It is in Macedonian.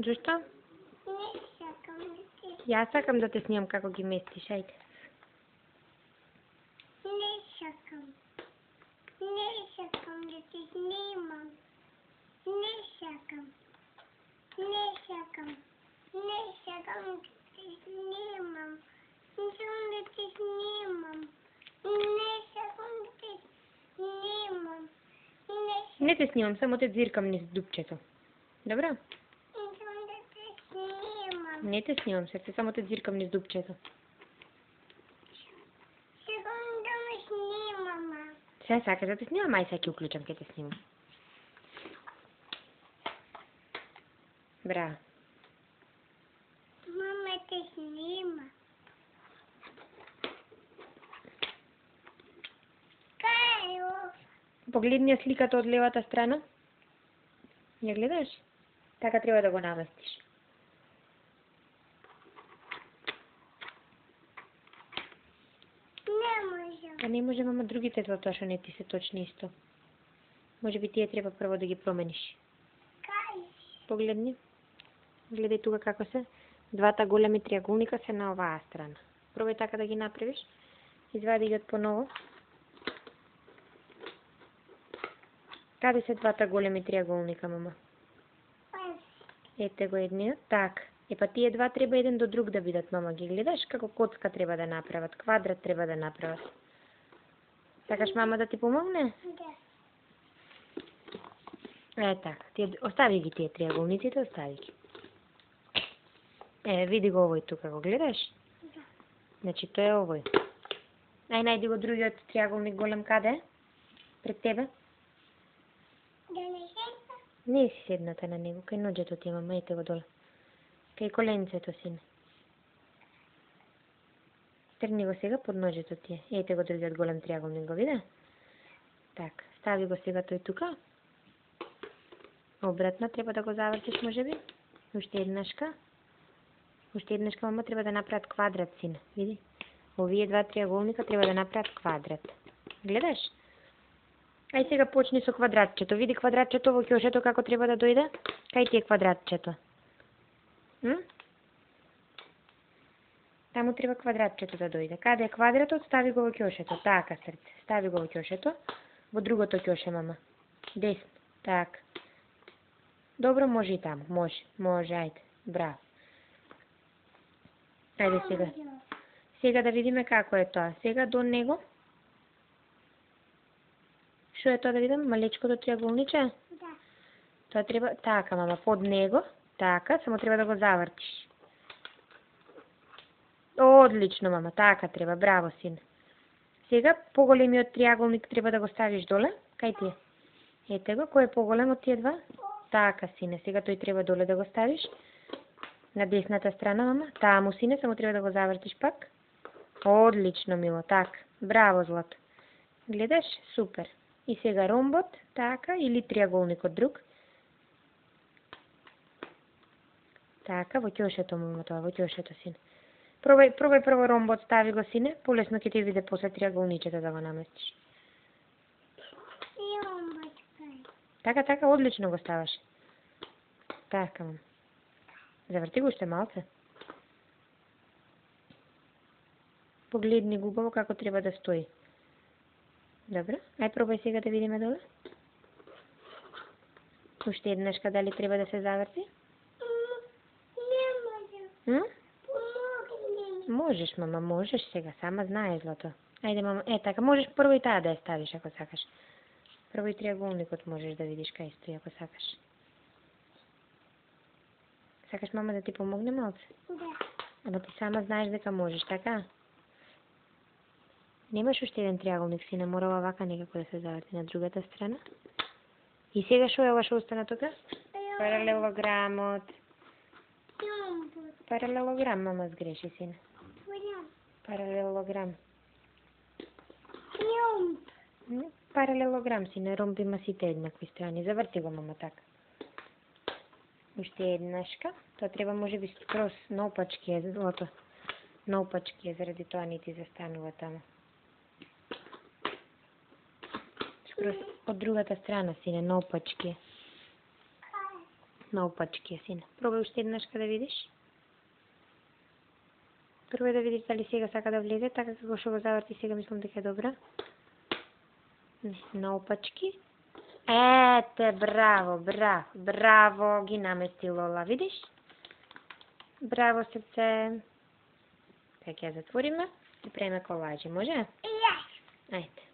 Зашто? Не сакам да те. Јас сакам да те снимам како ги местиш, ајде. Не сакам. Не сакам да те снимам. Не сакам. Не сакам. Не сакам да те снимам. Не сакам да те снимам. Не сакам да те снимам. Не те снимам, само те дзиркам низ дупчето. Добро? Не сакам да те снимам. Не те снимам, срце, само те дзиркам низ дупчето. Сакам да ме снимам. Сега сакаш да те снимам, ај сега ќе уклучам, ќе те снимам. Браво. Мама те снима. Кај е ова? Погледни ја сликата од левата страна. Ја гледаш? Така треба да го наместиш. Не можам. А не може, мама, другите тоа што не ти се точно исто. Може би тие треба прво да ги промениш. Кај? Погледни. Гледај тука како се. Двата големи триаголника се на оваа страна. Пробај така да ги направиш. Извади ги од поново. Каде се двата големи триаголника, мама? Ете го едниот. Так. Епа тие два треба еден до друг да бидат, мама. Ги гледаш како коцка треба да направат, квадрат треба да направат. Сакаш мама да ти помогне? Да. Така. Тие остави ги тие триаголниците, остави ги. Види го овој тука, го гледаш? Да. Значи тоа е овој. Најди го другиот триаголник голем каде? Пред тебе? Да не седна? Не си седната на него, кај ноѓето ти мама, ете го доле. Кај коленцето сине. Трни го сега под ноѓето ти. Ете го другиот голем триаголник, го виде? Така, стави го сега тој тука. Обратно треба да го завртиш можеби. Уште еднашка. Уште еднашка, мама, треба да направат квадрат, сине. Види? Овие два триаголника треба да направат квадрат. Гледаш? Ај сега почни со квадратчето. Види квадратчето во ќошето како треба да дојде? Кај ти е квадратчето? Таму треба квадратчето да дојде. Каде е квадратот, стави го во ќошето. Така, срце. Стави го во ќошето. Во другото ќоше, мама. Десно. Така. Добро, може и таму. Може. Може, ајде. Браво. Ајде сега. Сега да видиме како е тоа. Сега до него. Што е тоа да видам? Малечкото триаголниче? Да. Тоа треба, така, мама, под него. Така, само треба да го завртиш. Одлично, мама, така треба, браво, син. Сега, поголемиот триаголник треба да го ставиш доле. Кај ти е? Ете го, кој е поголем од тие два? Така, сине, сега тој треба доле да го ставиш. На десната страна, мама. Таму, сине, само треба да го завртиш пак. Одлично, мило, така. Браво, злато. Гледаш? Супер. И сега ромбот, така, или триаголникот друг. Така, во ќошето, мама, тоа, во ќошето, сине. Пробај прво ромбот, стави го, сине. Полесно ќе ти виде после триаголничето да го наместиш. И ромбот кај? Така, одлично го ставаш. Така, мама. Заврти го уште малце. Погледни го убаво како треба да стои. Добро, ај пробај сега да видиме доле. Уште еднашка дали треба да се заврти? Не можам. Помогни ми. Можеш, мама, можеш сега, сама знаеш злато. Ајде, мама, така, можеш прво и таа да ја ставиш ако сакаш. Прво и триаголникот можеш да видиш кај стои ако сакаш. Сакаш мама да ти помогне малце? Да. Ама ти сама знаеш дека можеш, така? Немаш уште еден триаголник, сине, мора вака некако да се заврти на другата страна. И сега шо е ова што остана тука? Паралелограмот. Ромбот. Паралелограм, мама, сгреши, сине. Паралелограм. Ромб. Паралелограм, сине, ромб има сите еднакви страни. Заврти го, мама, така. Уште еднашка. Тоа треба можеби скроз наопачки е, злото. Наопачки е, заради тоа не ти застанува таму. Скроз од другата страна, сине, наопачки е. наопачки, син. Пробај уште еднашка да видиш. Прво да видиш дали сега сака да влезе, така како што го заврти сега, мислам дека е добра. Не, наопачки. Ете, браво, браво, браво, ги намести Лола, видиш? Браво, срце. Така ќе затвориме и преме колажи, може? Yes. Ајде.